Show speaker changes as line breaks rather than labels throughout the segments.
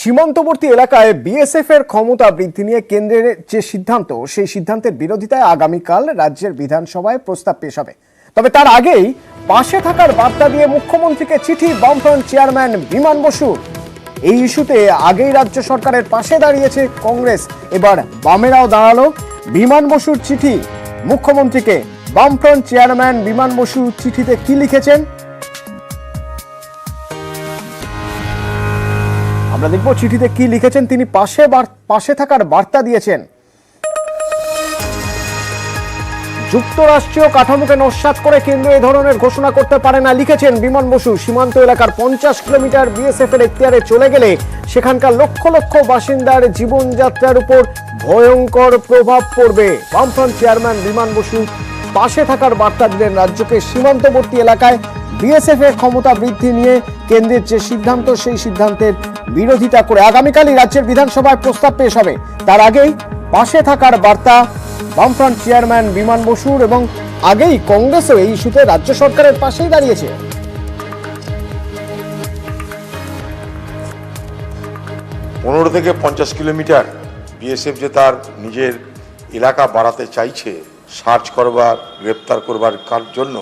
সীমান্তবর্তী এলাকায় বিএসএফ এর ক্ষমতা বৃদ্ধি নিয়ে কেন্দ্রের যে সিদ্ধান্ত, সেই সিদ্ধান্তের বিরোধিতায় আগামীকাল রাজ্যের বিধানসভায় প্রস্তাব পেশ হবে। তবে তার আগেই পাশে থাকার বার্তা দিয়ে মুখ্যমন্ত্রীকে চিঠি বামফ্রন্ট চেয়ারম্যান বিমান বসুর। এই ইস্যুতে আগেই রাজ্য সরকারের পাশে দাঁড়িয়েছে কংগ্রেস, এবার বামেরাও দাঁড়ালো। বিমান বসুর চিঠি মুখ্যমন্ত্রীকে। বামফ্রন্ট চেয়ারম্যান বিমান বসু চিঠিতে কি লিখেছেন আমরা দেখব। চিঠিতে কি লিখেছেন তিনি। পাশে থাকার বার্তা দিয়েছেন। যুক্তরাষ্ট্রীয় কাঠামোকে নস্যাৎ করে কেন্দ্র এ ধরনের ঘোষণা করতে পারে না, লিখেছেন বিমান বসু। সীমান্ত এলাকার 50 কিলোমিটার বিএসএফ এর এখতিয়ারে চলে গেলে সেখানকার লক্ষ লক্ষ বাসিন্দার জীবনযাত্রার উপর ভয়ঙ্কর প্রভাব পড়বে। বামফ্রন্ট চেয়ারম্যান বিমান বসু পাশে থাকার বার্তা দিলেন রাজ্যকে। সীমান্তবর্তী এলাকায় বিএসএফ এর ক্ষমতা বৃদ্ধি নিয়ে কেন্দ্রের যে সিদ্ধান্ত, সেই সিদ্ধান্তের বিরোধিতা করে আগামীকালই রাজ্যের বিধানসভায় প্রস্তাব পেশ হবে। তার আগেই পাশে থাকার বার্তা বামফ্রন্ট চেয়ারম্যান বিমান বসুর, এবং আগেই কংগ্রেসও এই ইস্যুতে রাজ্য সরকারের পাশেই দাঁড়িয়েছে।
15 থেকে 50 কিলোমিটার বিএসএফ যে তার নিজের এলাকা বাড়াতে চাইছে সার্চ করবার, গ্রেপ্তার করবার জন্য,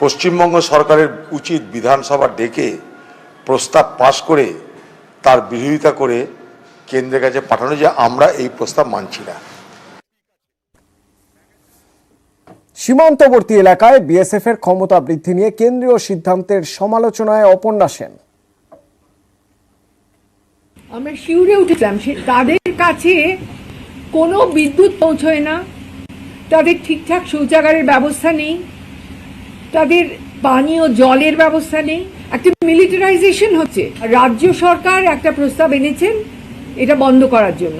পশ্চিমবঙ্গ সরকারের উচিত বিধানসভা ডেকে প্রস্তাব পাশ করে তার বিরোধিতা করে কেন্দ্রের কাছে পাঠানো যে আমরা এই প্রস্তাব মানছি না।
সীমান্তবর্তী এলাকায় বিএসএফ এর ক্ষমতা বৃদ্ধি নিয়ে কেন্দ্রীয় সিদ্ধান্তের সমালোচনায় অপর্ণা সেন।
আমরা শিউরে উঠেছিলাম, তাদের কাছে কোনো বিদ্যুৎ পৌঁছয় না, তাদের ঠিকঠাক শৌচাগারের ব্যবস্থা নেই, তাদের পানীয় জলের ব্যবস্থা নেই। একটা মিলিটারাইজেশন হচ্ছে। রাজ্য সরকার একটা প্রস্তাব এনেছেন এটা বন্ধ করার জন্য,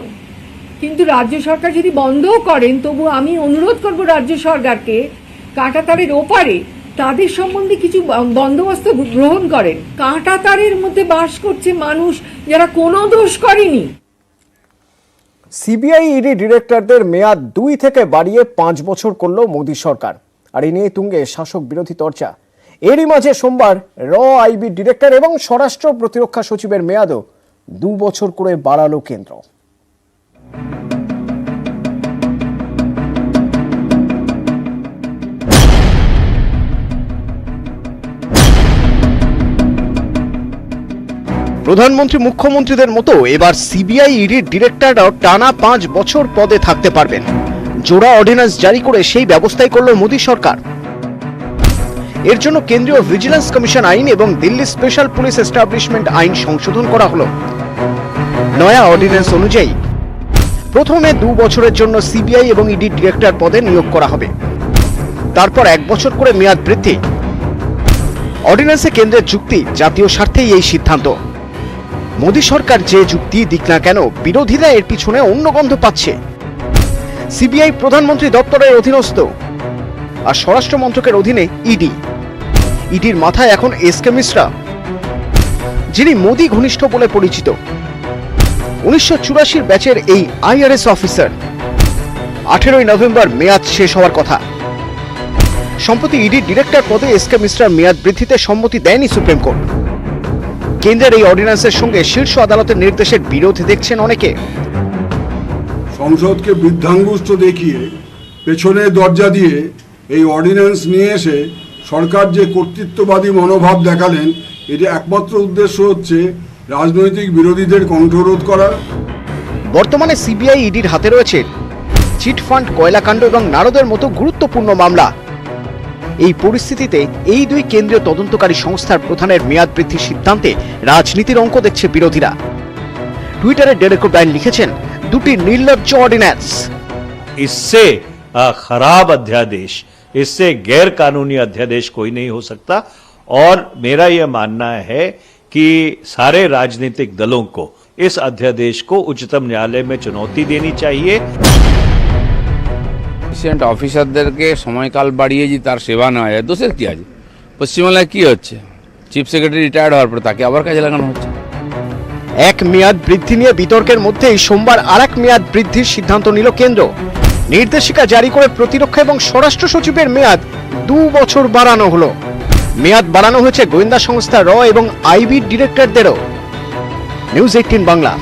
কিন্তু রাজ্য সরকার যদি বন্ধও করেন, তবু আমি অনুরোধ করব রাজ্য সরকারকে কাঁটাতারের ওপারে তাদের সম্বন্ধে কিছু বন্দোবস্ত গ্রহণ করেন। কাঁটাতারের মধ্যে বাস করছে মানুষ যারা কোনো দোষ করেনি।
সিবিআই ইডি ডিরেক্টরদের মেয়াদ 2 থেকে বাড়িয়ে 5 বছর করল মোদী সরকার, আর এই নিয়ে তুঙ্গে শাসক বিরোধী চর্চা। এরই মাঝে সোমবার আইবি ডিরেক্টর এবং স্বরাষ্ট্র প্রতিরক্ষা সচিবের মেয়াদও 2 বছর করে বাড়ালো কেন্দ্র। প্রধানমন্ত্রী মুখ্যমন্ত্রীদের মতো এবার সিবিআই ইডির ডিরেক্টররাও টানা 5 বছর পদে থাকতে পারবেন। জোড়া অর্ডিন্যান্স জারি করে সেই ব্যবস্থাই করল মোদী সরকার। এর জন্য কেন্দ্রীয় ভিজিলেন্স কমিশন আইন এবং দিল্লি স্পেশাল পুলিশ এস্টাবলিশমেন্ট আইন সংশোধন করা হলো। নয়া অর্ডিন্যান্স অনুযায়ী প্রথমে 2 বছরের জন্য সিবিআই এবং ইডি ডিরেক্টর পদে নিয়োগ করা হবে, তারপর 1 বছর করে মেয়াদ বৃদ্ধি। অর্ডিন্যান্সে কেন্দ্রের যুক্তি, জাতীয় স্বার্থেই এই সিদ্ধান্ত। মোদী সরকার যে যুক্তি দিক না কেন, বিরোধীরা এর পিছনে অন্য গন্ধ পাচ্ছে। সিবিআই প্রধানমন্ত্রী দপ্তরের অধীনস্থ, আর স্বরাষ্ট্র মন্ত্রকের অধীনে ইডি। ইডির মাথায় এখন এসকে মিশ্রা, যিনি মোদী ঘনিষ্ঠ বলে পরিচিত। 1984 ব্যাচের এই আইআরএস অফিসার। 18 নভেম্বর মেয়াদ শেষ হওয়ার কথা। সম্প্রতি ইডি ডিরেক্টর পদে এসকে মিশ্রার মেয়াদ বৃদ্ধিতে সম্মতি দেয়নি সুপ্রিম কোর্ট। কেন্দ্রের এই অর্ডিন্যান্সের সঙ্গে শীর্ষ আদালতের নির্দেশের বিরোধ দেখছেন অনেকে।
সংসদকে বৃদ্ধাঙ্গুষ্ঠ দেখিয়ে পেছনের দরজা দিয়ে এই অর্ডিন্যান্স নিয়ে এসে সরকার যে কর্তৃত্ববাদী মনোভাব দেখালেন, এটি একমাত্র উদ্দেশ্য হচ্ছে রাজনৈতিক বিরোধীদের কণ্ঠরোধ করা।
বর্তমানে সিবিআই ইডির হাতে রয়েছে চিটফান্ড, কয়লাকাণ্ড এবং নারদের মতো গুরুত্বপূর্ণ মামলা। এই পরিস্থিতিতে এই 2 কেন্দ্রীয় তদন্তকারী সংস্থার প্রধানের মেয়াদ বৃদ্ধির সিদ্ধান্তে রাজনীতির অঙ্ক দেখছে বিরোধীরা। টুইটারে ডেরেক ওব্রায়েন লিখেছেন, 2টি নির্লজ্জ অর্ডিন্যান্স।
इससे खराब अध्यादेश, इससे गैर कानूनी अध्यादेश कोई नहीं हो सकता। और मेरा यह मानना है कि सारे राजनीतिक दलों को इस अध्यादेश को उच्चतम न्यायालय में चुनौती देनी चाहिए।
পেশেন্ট অফিসারদেরকে সময়কাল বাড়িয়ে যে তার সেবা নেওয়া যায়, দোষের কি আছে? পশ্চিমবাংলায় কি হচ্ছে? চিফ সেক্রেটারি রিটায়ার্ড হওয়ার পর তাকে আবার কাজে লাগানো হচ্ছে।
এক মেয়াদ বৃদ্ধি নিয়ে বিতর্কের মধ্যেই সোমবার আরেক মেয়াদ বৃদ্ধির সিদ্ধান্ত নিল কেন্দ্র। নির্দেশিকা জারি করে প্রতিরক্ষা এবং স্বরাষ্ট্র সচিবের মেয়াদ 2 বছর বাড়ানো হলো। মেয়াদ বাড়ানো হয়েছে গোয়েন্দা সংস্থা এবং আইবি ডিরেক্টরদেরও। নিউজ 18 বাংলা।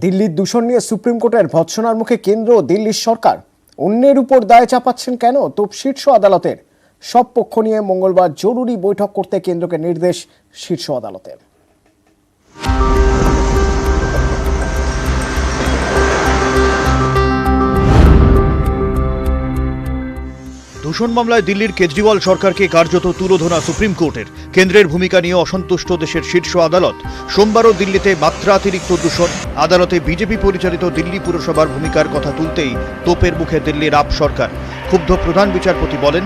দিল্লির দূষণ নিয়ে সুপ্রিম কোর্টের ভৎসনার মুখে কেন্দ্র ও দিল্লির সরকার। অন্যের উপর দায় চাপাচ্ছেন কেন? তোপ শীর্ষ আদালতের। সব পক্ষ নিয়ে মঙ্গলবার জরুরি বৈঠক করতে কেন্দ্রকে নির্দেশ শীর্ষ আদালতের।
দূষণ মামলায় দিল্লির কেজরিওয়াল সরকারকে কার্যত তুলোধনা সুপ্রিম কোর্টের। কেন্দ্রের ভূমিকা নিয়ে অসন্তুষ্ট দেশের শীর্ষ আদালত। সোমবারও দিল্লিতে মাত্রাতিরিক্ত দূষণ। আদালতে বিজেপি পরিচালিত দিল্লি পুরসভার ভূমিকার কথা তুলতেই তোপের মুখে দিল্লির আপ সরকার। ক্ষুব্ধ প্রধান বিচারপতি বলেন,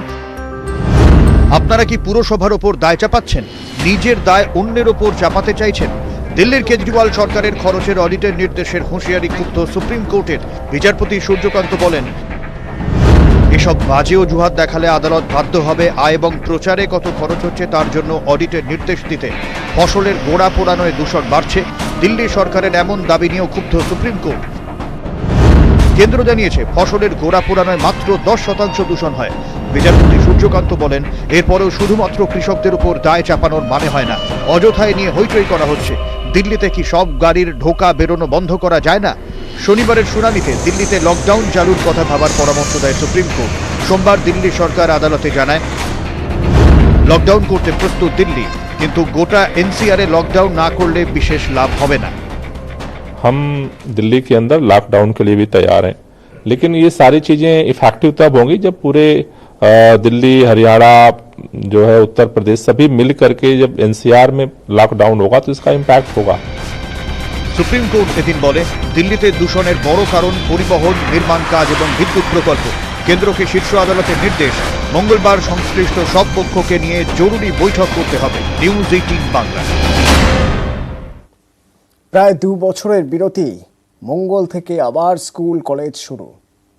আপনারা কি পুরসভার ওপর দায় চাপাচ্ছেন? নিজের দায় অন্যের ওপর চাপাতে চাইছেন। দিল্লির কেজরিওয়াল সরকারের খরচের অডিটের নির্দেশের হুঁশিয়ারি ক্ষুব্ধ সুপ্রিম কোর্টের। বিচারপতি সূর্যকান্ত বলেন, এসব বাজে অজুহাত দেখালে আদালত বাধ্য হবে আয় এবং প্রচারে কত খরচ হচ্ছে তার জন্য অডিটের নির্দেশ দিতে। ফসলের গোড়া পোড়ানোয় দূষণ বাড়ছে। দিল্লি সরকারের এমন দাবি নিয়েও ক্ষুব্ধ সুপ্রিম কোর্ট। কেন্দ্র জানিয়েছে ফসলের গোড়া পোড়ানোয় মাত্র 10% দূষণ হয়। বিচারপতি সূর্যকান্ত বলেন, এরপরেও শুধুমাত্র কৃষকদের উপর দায় চাপানোর মানে হয় না। অযথায় নিয়ে হইচই করা হচ্ছে। দিল্লিতে কি সব গাড়ির ঢোকা বেরোনো বন্ধ করা যায় না? শনিবারের শুনানিতে দিল্লিতে লকডাউন চালুর কথা ভাবার পরামর্শ দেয় সুপ্রিম কোর্ট। সোমবার দিল্লি সরকার আদালতে জানায়, লকডাউন করতে প্রস্তুত দিল্লি, কিন্তু গোটা এনসিআর এ লকডাউন না করলে বিশেষ লাভ হবে না।
हम दिल्ली के अंदर लॉकडाउन के लिए भी तैयार हैं, लेकिन ये सारी चीजें इफेक्टिव तब होंगी जब पूरे दिल्ली, हरियाणा, जो है उत्तर प्रदेश, सभी मिल करके जब एनसीआर में लॉकडाउन होगा तो इसका इम्पैक्ट होगा।
সুপ্রিম কোর্ট এদিন বলে, দিল্লিতে দূষণের বড় কারণ পরিবহন, নির্মাণ কাজ এবং বিদ্যুৎ প্রকল্প। কেন্দ্রকে শীর্ষ আদালতের নির্দেশ, মঙ্গলবার সংশ্লিষ্ট সব পক্ষকে নিয়ে জরুরি বৈঠক করতে হবে। নিউজ 18 বাংলা।
প্রায় 2 বছরের বিরতি, মঙ্গল থেকে আবার স্কুল কলেজ শুরু।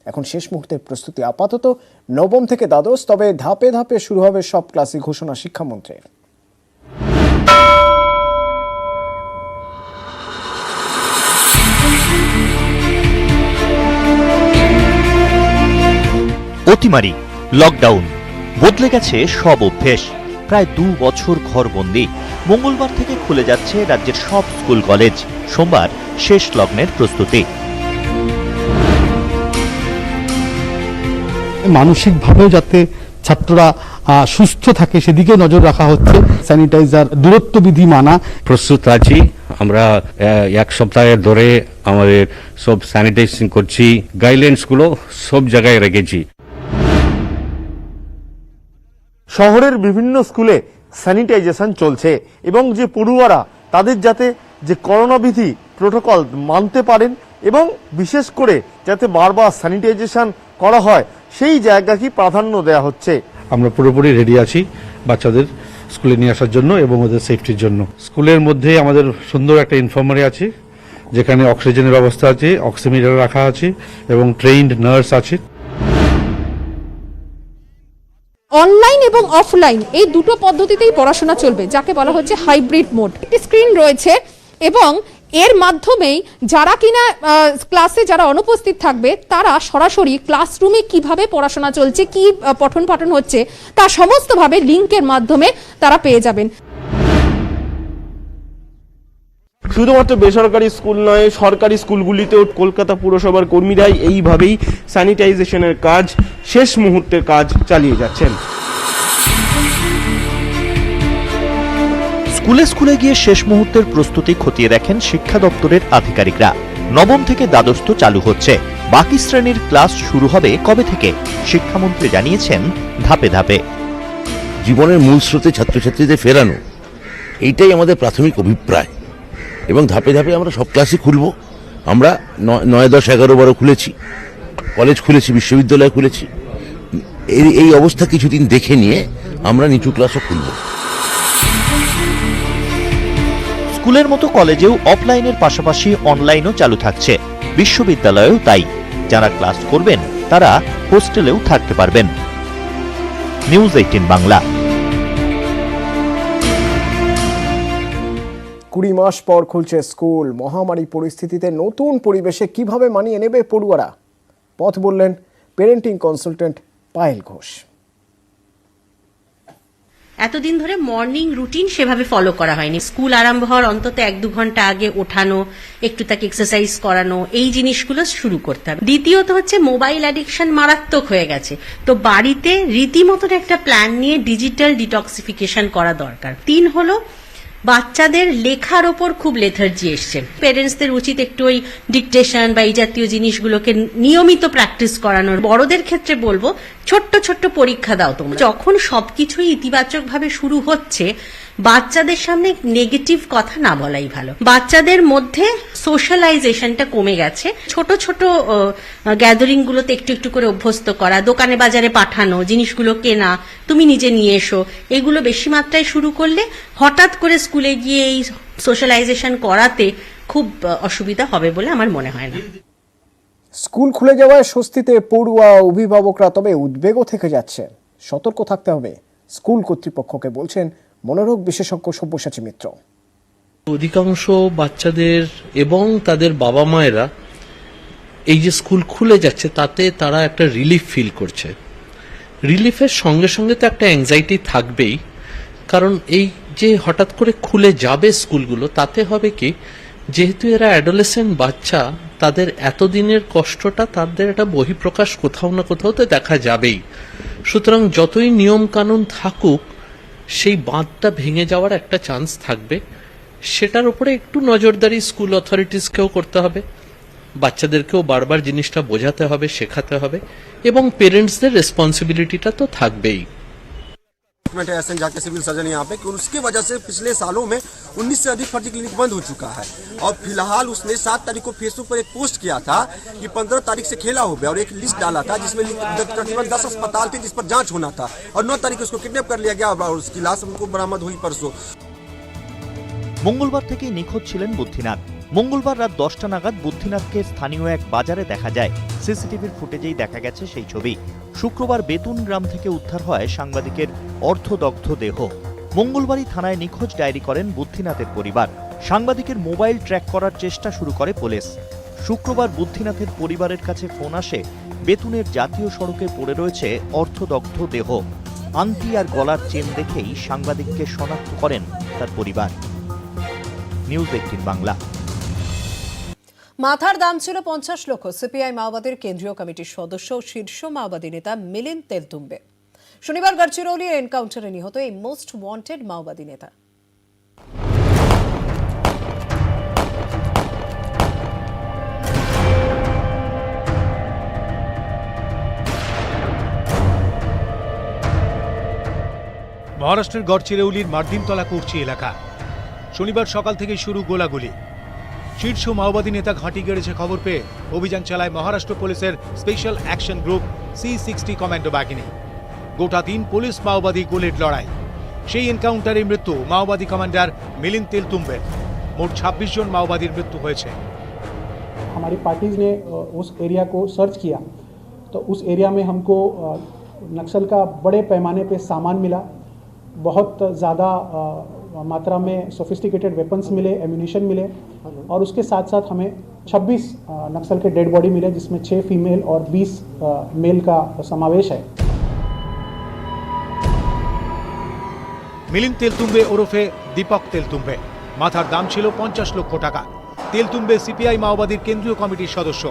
এখন শেষ মুহূর্তের প্রস্তুতি। আপাতত নবম থেকে দ্বাদশ, তবে ধাপে ধাপে শুরু হবে সব ক্লাসই, ঘোষণা শিক্ষামন্ত্রীর।
অতিমারি, লকডাউন, বদলে গেছে সব অভ্যেস। প্রায় 2 বছর ঘরবন্দি। মঙ্গলবার থেকে খুলে যাচ্ছে রাজ্যের সব স্কুল কলেজ। সোমবার শেষ লগ্নের প্রস্তুতি।
মানসিকভাবেও যাতে ছাত্ররা সুস্থ থাকে সেদিকে নজর রাখা হচ্ছে। স্যানিটাইজার, দূরত্ব বিধি মানা।
প্রস্তুত আছি আমরা। 1 সপ্তাহের ধরে আমাদের সব স্যানিটাইজেশন করছি, গাইডলাইন্সগুলো সব জায়গায় রেখেছি।
শহরের বিভিন্ন স্কুলে স্যানিটাইজেশন চলছে এবং যে পড়ুয়ারা তাদের যাতে যে করোনা বিধি প্রোটোকল মানতে পারেন এবং বিশেষ করে যাতে বারবার স্যানিটাইজেশন করা হয় সেই জায়গাকে প্রাধান্য দেওয়া হচ্ছে।
আমরা পুরোপুরি রেডি আছি বাচ্চাদের স্কুলে নিয়ে আসার জন্য এবং ওদের সেফটির জন্য। স্কুলের মধ্যে আমাদের সুন্দর একটা ইনফার্মারি আছে, যেখানে অক্সিজেনের ব্যবস্থা আছে, অক্সিমিটার রাখা আছে এবং ট্রেইনড নার্স আছে।
অনলাইন এবং অফলাইন এই দুটো পদ্ধতিতেই পড়াশোনা চলবে, যাকে বলা হচ্ছে হাইব্রিড মোড। একটি স্ক্রিন রয়েছে এবং এর মাধ্যমেই যারা কিনা ক্লাসে যারা অনুপস্থিত থাকবে তারা সরাসরি ক্লাসরুমে কিভাবে পড়াশোনা চলছে, কি পঠন পাঠন হচ্ছে তা সমস্তভাবে লিংকের মাধ্যমে তারা পেয়ে যাবেন।
শুধুমাত্র বেসরকারি স্কুল নয়, সরকারি স্কুলগুলিতেও কলকাতা পুরসভার কর্মীরাই এইভাবেই স্যানিটাইজেশনের কাজ, শেষ মুহূর্তের কাজ চালিয়ে যাচ্ছেন।
স্কুলে স্কুলে গিয়ে শেষ মুহূর্তের প্রস্তুতি খতিয়ে দেখেন শিক্ষা দপ্তরের আধিকারিকরা। নবম থেকে দ্বাদশ তো চালু হচ্ছে, বাকি শ্রেণীর ক্লাস শুরু হবে কবে থেকে শিক্ষামন্ত্রী জানিয়েছেন ধাপে ধাপে।
জীবনের মূল স্রোতে ছাত্রছাত্রীদের ফেরানো, এইটাই আমাদের প্রাথমিক অভিপ্রায় এবং ধাপে ধাপে আমরা সব ক্লাসই খুলব। আমরা 9, 10, 11, 12 খুলেছি, কলেজ খুলেছি, বিশ্ববিদ্যালয় খুলেছি। এই অবস্থা কিছুদিন দেখে নিয়ে আমরা নিচু ক্লাসও খুলব।
স্কুলের মতো কলেজেও অফলাইনের পাশাপাশি অনলাইনও চালু থাকছে, বিশ্ববিদ্যালয়েও তাই। যারা ক্লাস করবেন তারা হোস্টেলেও থাকতে পারবেন। নিউজ 18 বাংলা।
20 মাস পর খুলছে স্কুল। মহামারী পরিস্থিতিতে নতুন পরিবেশে কিভাবে মানিয়ে নেবে পড়ুয়ারা, পথ বললেন পেরেন্টিং কনসালটেন্ট পায়েল ঘোষ।
এতদিন ধরে মর্নিং রুটিন সেভাবে ফলো করা হয়নি। স্কুল আরম্ভ হওয়ার অন্তত 1-2 ঘন্টা আগে ওঠানো, একটু তাকে এক্সারসাইজ করানো, এই জিনিসগুলো শুরু করতে হবে। দ্বিতীয়ত হচ্ছে মোবাইল অ্যাডিকশন মারাত্মক হয়ে গেছে, তো বাড়িতে রীতিমতন একটা প্ল্যান নিয়ে ডিজিটাল ডিটক্সিফিকেশন করা দরকার। 3 হলো বাচ্চাদের লেখার ওপর খুব লেথার্জি এসছে। পেরেন্টসদের উচিত একটু ওই ডিকটেশন বা এই জাতীয় জিনিসগুলোকে নিয়মিত প্র্যাকটিস করানোর। বড়দের ক্ষেত্রে বলবো ছোট্ট ছোট্ট পরীক্ষা দাও তোমরা। যখন সবকিছুই ইতিবাচক ভাবে শুরু হচ্ছে, বাচ্চাদের সামনে নেগেটিভ কথা না বলাই ভালো। বাচ্চাদের মধ্যে সোশ্যালাইজেশনটা কমে গেছে। ছোট ছোট গ্যাদারিং গুলোতে একটু একটু করে অভ্যস্ত করা, দোকানে বাজারে পাঠানো, জিনিসগুলো কেনা, তুমি নিজে নিয়ে এসো, এগুলো বেশি মাত্রায় শুরু করলে হঠাৎ করে স্কুলে গিয়ে এই সোশ্যালাইজেশন করাতে খুব অসুবিধা হবে বলে আমার মনে হয় না।
স্কুল খুলে যাওয়ায় স্বস্তিতে পড়ুয়া অভিভাবকরা, তবে উদ্বেগও থেকে যাচ্ছে। সতর্ক থাকতে হবে স্কুল কর্তৃপক্ষকে, বলছেন মনোরোগ বিশেষজ্ঞ সব্যসাচী মিত্র।
অধিকাংশ বাচ্চাদের এবং তাদের বাবা মায়েরা এই যে স্কুল খুলে যাচ্ছে তাতে তারা একটা রিলিফ ফিল করছে। রিলিফের সঙ্গে সঙ্গে তো একটা অ্যাংজাইটি থাকবেই, কারণ এই যে হঠাৎ করে খুলে যাবে স্কুলগুলো, তাতে হবে কি, যেহেতু এরা অ্যাডোলেসেন্ট বাচ্চা, তাদের এতদিনের কষ্টটা তাদের একটা বহিঃপ্রকাশ কোথাও না কোথাও তো দেখা যাবেই। সুতরাং যতই নিয়ম কানুন থাকুক, সেই বাঁধটা ভেঙে যাওয়ার একটা চান্স থাকবে। সেটার উপরে একটু নজরদারি স্কুল অথরিটিসকেও করতে হবে, বাচ্চাদেরকেও বারবার জিনিসটা বোঝাতে হবে, শেখাতে হবে, এবং পেরেন্টসদের রেসপন্সিবিলিটিটা তো থাকবেই।
जाके सिविल सर्जन यहाँ पे, उसकी वजह से पिछले सालों में 19 से अधिक फर्जी क्लिनिक बंद हो चुका है। और फिलहाल उसने 7 तारीख को फेसबुक पर एक पोस्ट किया था कि 15 तारीख से खेला हो गया, और एक लिस्ट डाला था जिसमें तकरीबन 10 अस्पताल थे जिस पर जांच होना था, और 9 तारीख उसको किडनैप कर लिया गया और उसकी लाश हमको बरामद हुई परसों।
মঙ্গলবার থেকেই নিখোঁজ ছিলেন বুদ্ধিনাথ। মঙ্গলবার রাত 10টা নাগাদ বুদ্ধিনাথকে স্থানীয় এক বাজারে দেখা যায়। সিসিটিভির ফুটেজেই দেখা গেছে সেই ছবি। শুক্রবার বেতুন গ্রাম থেকে উদ্ধার হয় সাংবাদিকের অর্ধদগ্ধ দেহ। মঙ্গলবারই থানায় নিখোঁজ ডায়েরি করেন বুদ্ধিনাথের পরিবার। সাংবাদিকের মোবাইল ট্র্যাক করার চেষ্টা শুরু করে পুলিশ। শুক্রবার বুদ্ধিনাথের পরিবারের কাছে ফোন আসে, বেতুনের জাতীয় সড়কে পড়ে রয়েছে অর্ধদগ্ধ দেহ। আংটি আর গলার চেন দেখেই সাংবাদিককে শনাক্ত করেন তার পরিবার। নিউজ 18 বাংলা।
মাথার দাম ছিল 50 লক্ষ। সিপিআই মাওবাদীর কেন্দ্রীয় কমিটির সদস্য ও শীর্ষ মাওবাদী নেতা মিলিন্দ তেলতুম্বে শনিবার গড়চিরৌলির এনকাউন্টারে নিহত এই মোস্ট ওয়ান্টেড মাওবাদী নেতা।
মহারাষ্ট্রের গড়চিরৌলির মার্দিনতলা কুর্চি এলাকা। শনিবার সকাল থেকে শুরু গোলাগুলি। শীর্ষ মাওবাদী নেতা ঘাঁটি গেড়েছে খবর পেয়ে অভিযান চালায় মহারাষ্ট্র পুলিশের special action group C60 commando বাহিনী। গোটা দিন পুলিশ মাওবাদী গোলের লড়াই। সেই এনকাউন্টারে মৃত্যু মাওবাদী কমান্ডার মিলিন্দ তেলতুম্বের। মোট 26 জন মাওবাদীর মৃত্যু হয়েছে।
हमारी पार्टीज ने उस एरिया को सर्च किया तो उस एरिया में हमको नक्सल का बड़े पैमाने पे सामान मिला, बहुत ज़्यादा मात्रा में सोफिस्टिकेटेड वेपन्स मिले, एम्यूनिशन मिले, और उसके साथ साथ हमें 26 नक्सल के डेड बॉडी मिले, जिसमें 6 फीमेल और 20 मेल का समावेश है।
মিলিন্দ তেলতুম্বে ওরফে দীপক তেলতুম্বে। মাথার দাম ছিল 50 লক্ষ টাকা। তেলতুম্বে সিপিআই মাওবাদীর কেন্দ্রীয় কমিটির সদস্য।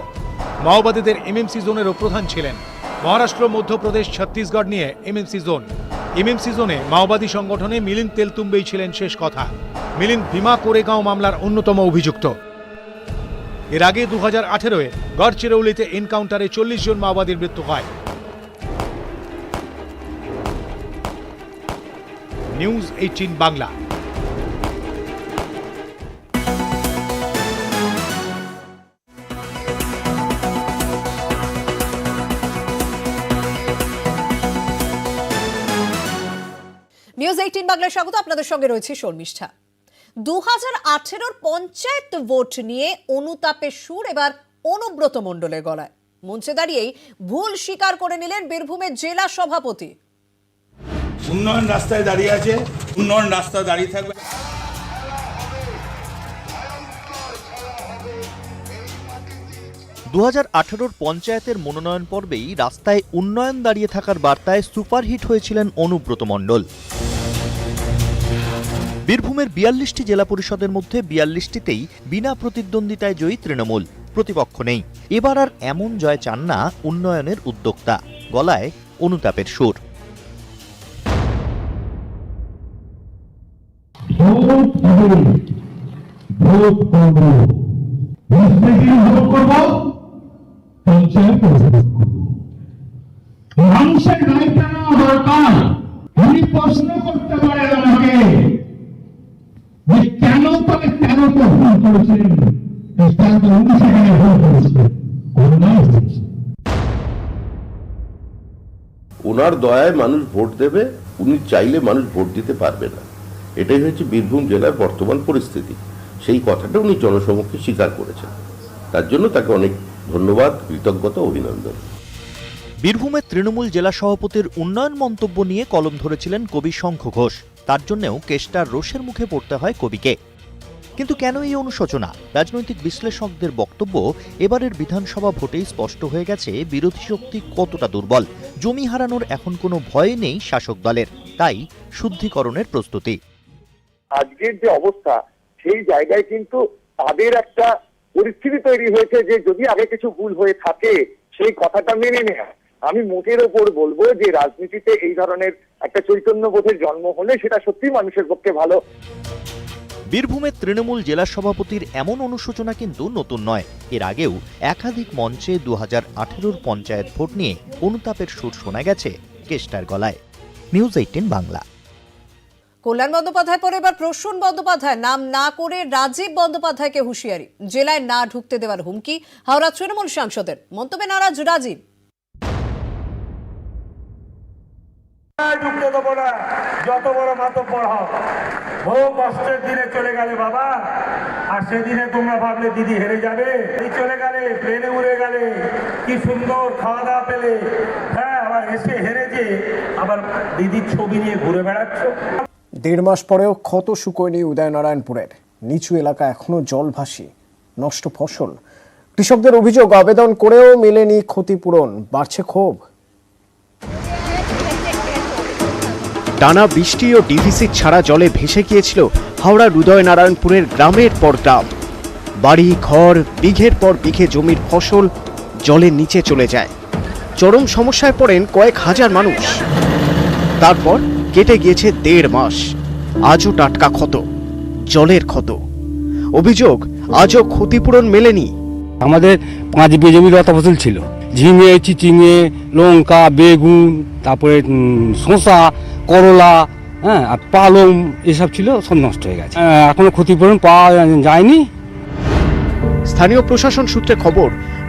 মাওবাদীদের এমএমসি জোনেরও প্রধান ছিলেন। মহারাষ্ট্র, মধ্যপ্রদেশ, ছত্তিশগড় নিয়ে এমএমসি জোন। এমএমসি জোনে মাওবাদী সংগঠনে মিলিন্দ তেলতুম্বেই ছিলেন শেষ কথা। মিলিন্দ ভীমা কোরেগাঁও মামলার অন্যতম অভিযুক্ত। এর আগে 2018-এ গড়চিরৌলিতে এনকাউন্টারে 40 জন মাওবাদীর মৃত্যু হয়। নিউজ 18 বাংলা।
নিউজ 18 বাংলায় স্বাগত। আপনাদের সঙ্গে রয়েছে শর্মিষ্ঠা। 2018-র পঞ্চায়েত ভোট নিয়ে অনুতাপের সুর এবার অনুব্রত মণ্ডলের গলায়। মঞ্চে দাঁড়িয়েই ভুল স্বীকার করে নিলেন বীরভূমের জেলা সভাপতি।
উন্নয়ন রাস্তায় দাঁড়িয়ে আছে, উন্নয়ন রাস্তা দাঁড়িয়ে থাকবে।
2018-র পঞ্চায়েতের মনোনয়ন পর্বেই রাস্তায় উন্নয়ন দাঁড়িয়ে থাকার বার্তায় সুপারহিট হয়েছিলেন অনুব্রত মণ্ডল। বীরভূমের ৪২টি জেলা পরিষদের মধ্যে ৪২টিতেই বিনা প্রতিদ্বন্দ্বিতায় জয়ী তৃণমূল, প্রতিপক্ষ নেই। এবার আর এমন জয় চান না উন্নয়নের উদ্যোক্তা, গলায় অনুতাপের সুর।
মানুষের দায়িত্ব নেওয়া দরকার। উনি প্রশ্ন করতে পারেন আমাকে যে কেন তবে কেন তো ভুল করেছেন, উনি সেখানে ভুল করেছেন, অন্যায় হয়েছে।
ওনার দয়ায় মানুষ ভোট দেবে, উনি চাইলে মানুষ ভোট দিতে পারবে না। এটাই হচ্ছে বীরভূম জেলার বর্তমান পরিস্থিতি। সেই কথাটা উনি জনসমক্ষে স্বীকার করেছেন, তার জন্য তাকে অনেক ধন্যবাদ, কৃতজ্ঞতা, অভিনন্দন।
বীরভূমের তৃণমূল জেলা সভাপতির উন্নয়ন মন্তব্য নিয়ে কলম ধরেছিলেন কবি শঙ্খ ঘোষ। তার জন্যও কেষ্টার রোষের মুখে পড়তে হয় কবিকে। কিন্তু কেন এই অনুশোচনা? রাজনৈতিক বিশ্লেষকদের বক্তব্য, এবারের বিধানসভা ভোটেই স্পষ্ট হয়ে গেছে বিরোধী শক্তি কতটা দুর্বল। জমি হারানোর এখন কোনো ভয় নেই শাসক দলের, তাই শুদ্ধিকরণের প্রস্তুতি।
আজকের যে অবস্থা, সেই জায়গায় কিন্তু তাদের একটা পরিস্থিতি তৈরি হয়েছে যে যদি আগে কিছু ভুল হয়ে থাকে সেই কথাটা মেনে নেয়া। আমি মোটের ওপর বলবো যে রাজনীতিতে এই ধরনের একটা চৈতন্যবোধের জন্ম হলে সেটা সত্যি মানুষের পক্ষে ভালো।
বীরভূমের তৃণমূল জেলা সভাপতির এমন অনুশোচনা কিন্তু নতুন নয়। এর আগেও একাধিক মঞ্চে 2018 পঞ্চায়েত ভোট নিয়ে অনুতাপের সুর শোনা গেছে কেষ্টার গলায়। নিউজ 18 বাংলা।
কল্যাণ বন্দ্যোপাধ্যায় পরে এবার প্রসূন বন্দ্যোপাধ্যায় নাম না করে রাজীব বন্দ্যোপাধ্যায়কে হুঁশিয়ারি, জেলায় না ঢুকতে দেওয়ার হুমকি হাওড়া তৃণমূল সাংসদের। মন্তব্যে নারাজ রাজীব।
ঢুকতে দেবো না, যত বড় মাতব্বর হোক। বহু কষ্টের দিনে চলে গেলে বাবা, আর সেদিনে তোমরা ভাবলে দিদি হেরে যাবে। এই চলে গেলে, প্লেনে উড়ে গেলে, কি সুন্দর খাওয়া দাওয়া পেলে, হ্যাঁ, আবার এসে হেরে যে আবার দিদির ছবি নিয়ে ঘুরে বেড়াচ্ছ।
1.5 মাস পরেও ক্ষত শুকোয়নি উদয়নারায়ণপুরের। নিচু এলাকা এখনো জলভাসী, নষ্ট ফসল। কৃষকদের অভিযোগ, আবেদন করেও মেলেনি ক্ষতিপূরণ, বাড়ছে ক্ষোভ।
টানা বৃষ্টি ও ডিভিসি ছাড়া জলে ভেসে গিয়েছিল হাওড়ার উদয়নারায়ণপুরের গ্রামের পর গ্রাম। বাড়ি ঘর, বিঘের পর বিঘে জমির ফসল জলের নিচে চলে যায়। চরম সমস্যায় পড়েন কয়েক হাজার মানুষ। তারপর কেটে গিয়েছে 1.5 মাস, আজও টাটকা ক্ষত, জলের ক্ষত। অভিযোগ, আজও ক্ষতিপূরণ মেলেনি।
আমাদের 5 বিঘে জমি লতা ফসল ছিল, ঝিঙে, চিচিঙে, লঙ্কা, বেগুন, তারপরে শসা, করলা, হ্যাঁ, আর পালং, এসব ছিল, সব নষ্ট হয়ে গেছে। এখনো ক্ষতিপূরণ পাওয়া যায়নি।
স্থানীয় প্রশাসন সূত্রে খবর,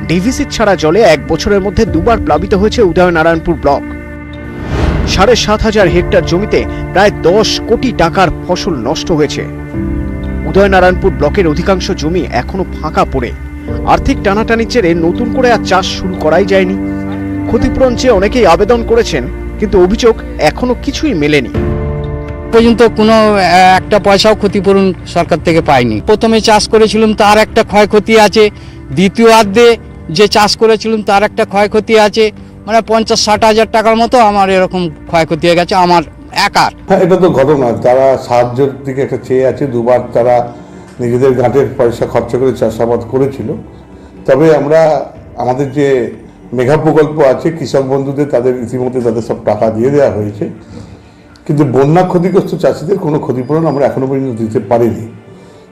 ডিভিসি ছাড়া জলে 1 বছরের মধ্যে 2 বার প্লাবিত হয়েছে উদয়নারায়ণপুর ব্লক। 7,500 হেক্টর জমিতে প্রায় 10 কোটি টাকার ফসল নষ্ট হয়েছে। উদয়নারায়ণপুর ব্লকের অধিকাংশ জমি এখনো ফাঁকা পড়ে। আর্থিক টানাটানির জেরে নতুন করে আর চাষ শুরু করাই যায়নি। ক্ষতিপূরণ চেয়ে অনেকেই আবেদন করেছেন, কিন্তু অভিযোগ এখনো কিছুই মেলেনি।
পর্যন্ত কোনো একটা পয়সাও ক্ষতিপূরণ সরকার থেকে পাইনি। প্রথমে চাষ করেছিলাম তার একটা ক্ষয়ক্ষতি আছে, দ্বিতীয়ার্ধে যে চাষ করেছিলাম তার একটা ক্ষয়ক্ষতি আছে, মানে 50-60 হাজার টাকার মতো আমার এরকম ক্ষয়ক্ষতি হয়ে গেছে আমার একার।
এটা তো ঘটনা, তারা সাহায্যের দিকে একটা চেয়ে আছে। 2 বার তারা নিজেদের ঘাটের পয়সা খরচা করে চাষাবাদ করেছিল। তবে আমরা আমাদের যে মেঘা প্রকল্প আছে কৃষক বন্ধুদের, তাদের ইতিমধ্যে তাদের সব টাকা দিয়ে দেওয়া হয়েছে, কিন্তু বন্যা ক্ষতিগ্রস্ত চাষিদের কোনো ক্ষতিপূরণ আমরা এখনো পর্যন্ত দিতে পারিনি।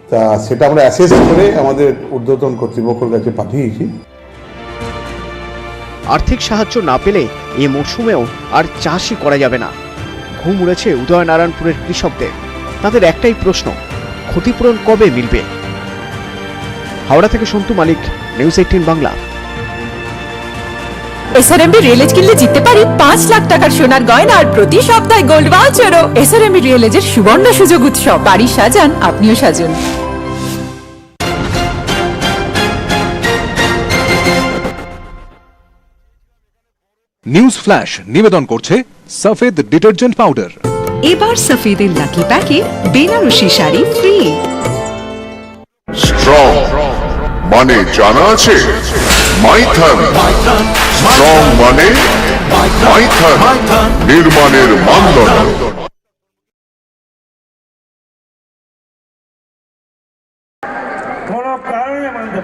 তা সেটা আমরা অ্যাসেস করে আমাদের ঊর্ধ্বতন কর্তৃপক্ষের কাছে পাঠিয়েছি।
আর্থিক সাহায্য না পেলে এই মরশুমেও আর চাষই করা যাবে না। ঘুম উড়েছে উদয়নারায়ণপুরের কৃষকদের। তাদের একটাই প্রশ্ন, ক্ষতিপূরণ কবে মিলবে? হাওড়া থেকে সন্তু মালিক, নিউজ 18 বাংলা।
এসআরএমবি রিয়েলেজ কিনলে জিততে পারি 5 লাখ টাকার সোনার গয়না আর প্রতি সপ্তাহে গোল্ড ভাউচারও। এসআরএমবি রিয়েলেজের সুবর্ণ সুযোগ উৎসব। বাড়ি সাজান, আপনিও সাজুন।
নিউজ ফ্ল্যাশ নিবেদন করছে সফেদ ডিটারজেন্ট পাউডার।
এবার সফেদের লাকি প্যাকে বেনারসি শাড়ি ফ্রি।
স্ট্রং মানে জানা আছে, মাইথান স্ট্রং মানে মাইথান নির্মাণের মানদণ্ড।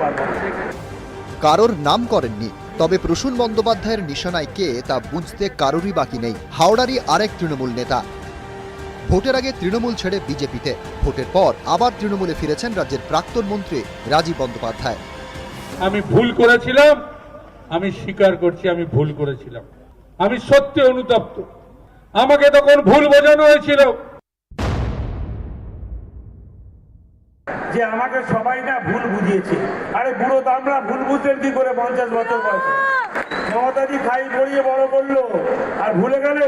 মানতে পারবো না।
কারোর নাম করেননি, তবে প্রসূন বন্দ্যোপাধ্যায়ের নিশানায় কে তা বুঝতে কারোরই বাকি নেই। হাওড়ারই আরেক তৃণমূল নেতা। ভোটের আগে তৃণমূল ছেড়ে বিজেপিতে, ভোটের পর আবার তৃণমূলে ফিরেছেন রাজ্যের প্রাক্তন মন্ত্রী রাজীব বন্দ্যোপাধ্যায়।
আমি ভুল করেছিলাম, আমি স্বীকার করছি আমি ভুল করেছিলাম, আমি সত্যি অনুতপ্ত। আমাকে তখন ভুল বোঝানো হয়েছিল যে আমাকে সবাই না ভুল বুঝিয়েছে। আরে বুড়ো দামরা ভুল বুঝতেন কি করে 50 বছর বয়সে? মমতাজি খাই পড়িয়ে বড় করলো আর ভুলে গেলে?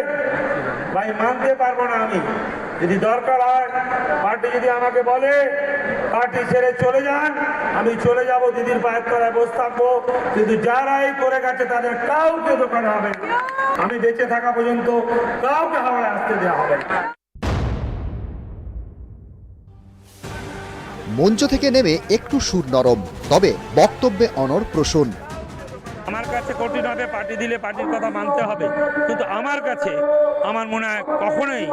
ভাই মানতে পারবো না আমি। যদি দরকার হয় পার্টি যদি আমাকে বলে পার্টি ছেড়ে চলে যান, আমি চলে যাব, দিদির পায়ের তলায় বসে থাকবো, কিন্তু যারা এই করে গেছে তাদের কাউকে দোকানে হবে না। আমি বেঁচে থাকা পর্যন্ত কাউকে হাওড়ায় আসতে দেওয়া হবে না।
মঞ্চ থেকে নেমে একটু সুর নরম, তবে বক্তব্যে অনড় প্রসূন।
আমার কাছে কঠিন হবে, পার্টি দিলে পার্টির কথা মানতে হবে, কিন্তু আমার কাছে আমার মনে হয় কখনোই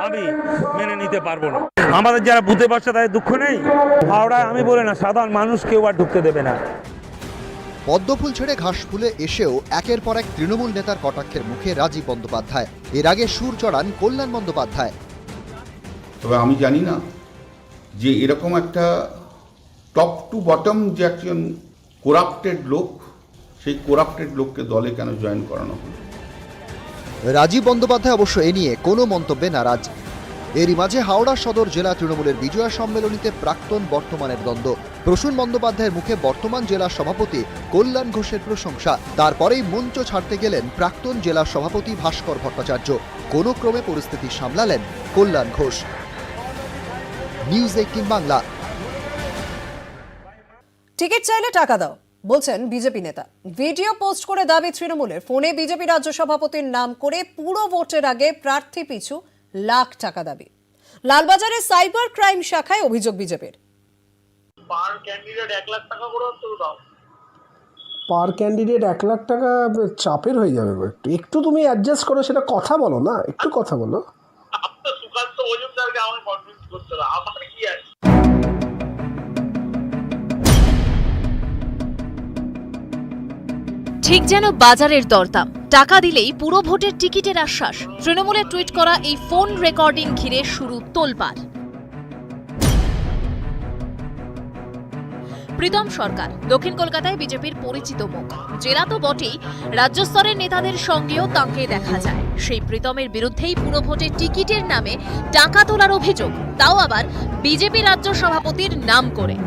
আমি মেনে নিতে পারবো না। আমাদের যারা বুঝতে পারছে তাদের দুঃখ নেই। হাওড়ায় আমি বলে না, সাধারণ মানুষ কেউ আর ঢুকতে দেবে না।
পদ্মফুল ছেড়ে ঘাস ফুলে এসেও একের পর এক তৃণমূল নেতার কটাক্ষের মুখে রাজীব বন্দ্যোপাধ্যায়। এর আগে সুর চড়ান কল্যাণ বন্দ্যোপাধ্যায়।
তবে আমি জানি না যে এরকম একটা টপ টু বটম যে একজন করাপ্টেড লোক, সেই করাপ্টেড লোককে দলে কেন জয়েন করানো হলো?
রাজীব বন্দ্যোপাধ্যায় অবশ্য এ নিয়ে কোনো মন্তব্যে নারাজ। এরই মাঝে হাওড়া সদর জেলা তৃণমূলের বিজয়া সম্মেলনীতে প্রাক্তন বর্তমানের দ্বন্দ্ব। প্রসূন বন্দ্যোপাধ্যায়ের মুখে বর্তমান জেলা সভাপতি কল্যাণ ঘোষের প্রশংসা। তারপরেই মঞ্চ ছাড়তে গেলেন প্রাক্তন জেলা সভাপতি ভাস্কর ভট্টাচার্য। কোনো ক্রমে পরিস্থিতি সামলালেন কল্যাণ ঘোষ। নিউজ 18 বাংলা।
টিকিট চাইলে টাকা দাও বলছেন বিজেপি নেতা। ভিডিও পোস্ট করে দাবি তৃণমূলের, ফোনে বিজেপি রাজ্য সভাপতির নাম করে পুরো ভোটের আগে প্রার্থী পিছু লাখ টাকা দাবি। লালবাজারে সাইবার ক্রাইম শাখায় অভিযোগ বিজেপির।
পার ক্যান্ডিডেট 1 লাখ টাকা করে তো দাও।
পার ক্যান্ডিডেট 1 লাখ টাকা চাপের হয়ে যাবে। একটু তুমি অ্যাডজাস্ট করো, সেটা কথা বলো না, একটু কথা বলো।
আপনার সুকান্ত মজুমদারকে আমাকে কনভিন্স করতে হবে, আমার কি আছে?
ঠিক যেন বাজারের দরদাম, টাকা দিলেই পুরো ভোটের টিকিটের আশ্বাস। তৃণমূলের টুইট করা এই ফোন রেকর্ডিং ঘিরে শুরু তোলপাড়। প্রীতম সরকার দক্ষিণ কলকাতায় বিজেপির পরিচিত মুখ। জেলা তো বটেই, রাজ্য স্তরের নেতাদের সঙ্গেও তাঁকে দেখা যায়। সেই প্রীতমের বিরুদ্ধেই পুরো ভোটের টিকিটের নামে টাকা তোলার অভিযোগ, তাও আবার বিজেপি রাজ্য সভাপতির নাম করে।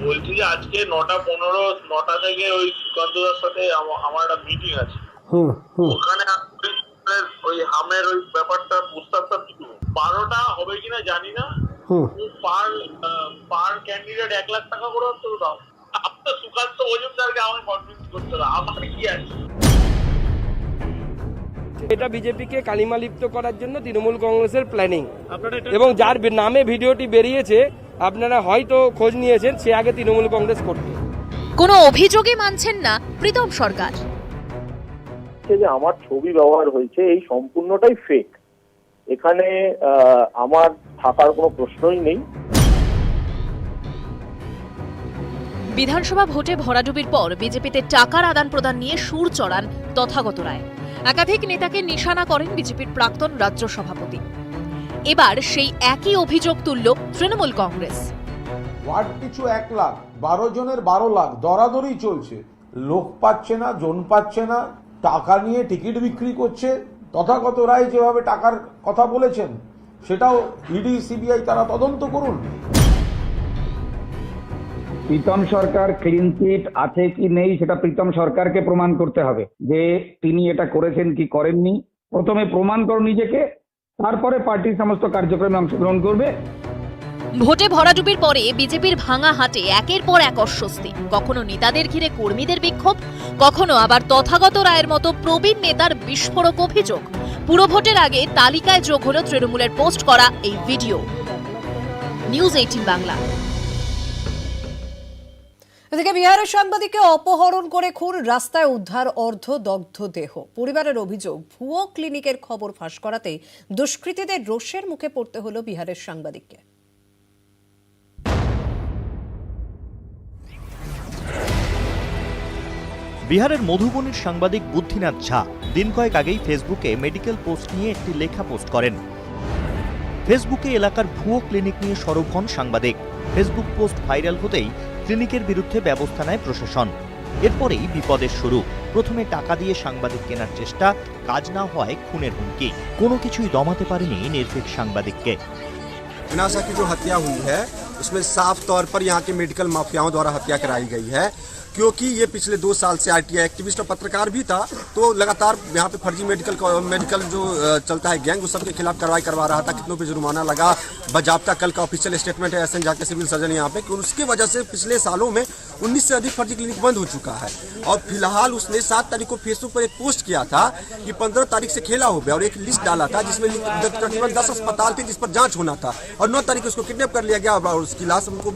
বলছি যে আজকে 9:15 থেকে ওই সুকান্তদার সাথে আমার একটা মিটিং আছে, ওখানে ওই হামের ওই ব্যাপারটা প্রস্তাবটা দিব। 12টা হবে কিনা জানি না। পার ক্যান্ডিডেট 1 লাখ টাকা করে তো দাও। আপনার সুকান্ত মজুমদারকে আমাকে কনভিন্স করতে হবে, আমার কি আছে?
এটা বিজেপিকে কালিমালিপ্ত করার জন্য তৃণমূল কংগ্রেসের প্ল্যানিং, এবং যার নামে ভিডিওটি বেরিয়েছে আপনারা হয়তো খোঁজ নিয়েছেন, সে আগে তৃণমূল কংগ্রেস করত।
কোনো অভিযোগই মানছেন না প্রীতম সরকার।
যে আমার ছবি ব্যবহার হয়েছে এই সম্পূর্ণটাই ফেক, এখানে আমার থাকার কোনো প্রশ্নই নেই।
বিধানসভা ভোটে ভরাডুবির পর বিজেপিতে টাকার আদান প্রদান নিয়ে সুর চড়ান তথাগত রায়। একাধিক নেতাকে নিশানা করেন বিজেপির প্রাক্তন রাজ্য সভাপতি। এবার সেই একই অভিযোগ তুলল তৃণমূল কংগ্রেস।
ওয়ার্ড পিছু 1 লাখ, 12 জনের 12 লাখ দরাদরি চলছে। লোক পাচ্ছে না, জন পাচ্ছে না, টাকা নিয়ে টিকিট বিক্রি করছে। তথাগত রায় যেভাবে টাকার কথা বলেছেন, সেটাও ইডি সিবিআই তারা তদন্ত করুন।
প্রীতম সরকার ক্লিন চিট আছে কি নেই সেটা প্রীতম সরকারকে প্রমাণ করতে হবে যে তিনি এটা করেছেন কি করেননি। প্রথমে প্রমাণ করো নিজেকে, তারপরে পার্টির সমস্ত কার্যক্রমে অংশগ্রহণ করবে।
ভোটে ভরাডুবির পরে বিজেপির ভাঙা হাটে একের পর এক অস্বস্তি। কখনো নেতাদের ঘিরে কর্মীদের বিক্ষোভ, কখনো আবার তথাগত রায়ের মতো প্রবীণ নেতার বিস্ফোরক অভিযোগ। পুরো ভোটের আগে তালিকায় যোগ হলো তৃণমূলের পোস্ট করা এই ভিডিও। নিউজ 18 বাংলা।
এদিকে বিহারের সাংবাদিককে অপহরণ করে খুন, রাস্তায় উদ্ধার অর্ধদগ্ধ দেহ। পরিবারের অভিযোগ, ভুয়ো ক্লিনিকের খবর ফাঁস করাতে দুষ্কৃতীদের রোষের মুখে পড়তে হলো বিহারের সাংবাদিককে।
বিহারের মধুবনীর সাংবাদিক বুদ্ধিনাথ ঝা দিন কয়েক আগেই ফেসবুকে মেডিকেল পোস্ট নিয়ে একটি লেখা পোস্ট করেন। ফেসবুকে এলাকার ভুয়ো ক্লিনিক নিয়ে সরব হন সাংবাদিক। ফেসবুক পোস্ট ভাইরাল হতেই ক্লিনিকের বিরুদ্ধে ব্যবস্থা নেয় প্রশাসন। এরপরেই বিপদের শুরু। প্রথমে টাকা দিয়ে সাংবাদিক কেনার চেষ্টা, কাজ না হয় খুনের হুমকি। কোনো কিছুই দমাতে পারেনি নির্ভীক সাংবাদিককে।
विनाशा की जो हत्या हुई है उसमें साफ तौर पर यहाँ के मेडिकल माफियाओं द्वारा हत्या कराई गई है, क्योंकि ये पिछले 2 साल से आरटीआई एक्टिविस्ट और पत्रकार भी था, तो लगातार यहाँ पे फर्जी मेडिकल जो चलता है गैंग, उस सबके खिलाफ कार्रवाई करवा रहा था। कितनों पे जुर्माना लगा, बाजाब्ता कल का ऑफिशियल स्टेटमेंट है एसएन जाके सिविल सर्जन यहाँ पे कि उसकी वजह से पिछले सालों में 19 से अधिक फर्जी क्लिनिक बंद हो चुका है। और फिलहाल उसने 7 तारीख को फेसबुक पर एक पोस्ट किया था कि 15 तारीख से खेला हो गया और एक लिस्ट डाला था जिसमें तकरीबन 10 अस्पताल थे जिस पर जांच होना था, और 9 तारीख को उसको किडनैप कर लिया गया और उसकी लाश हमको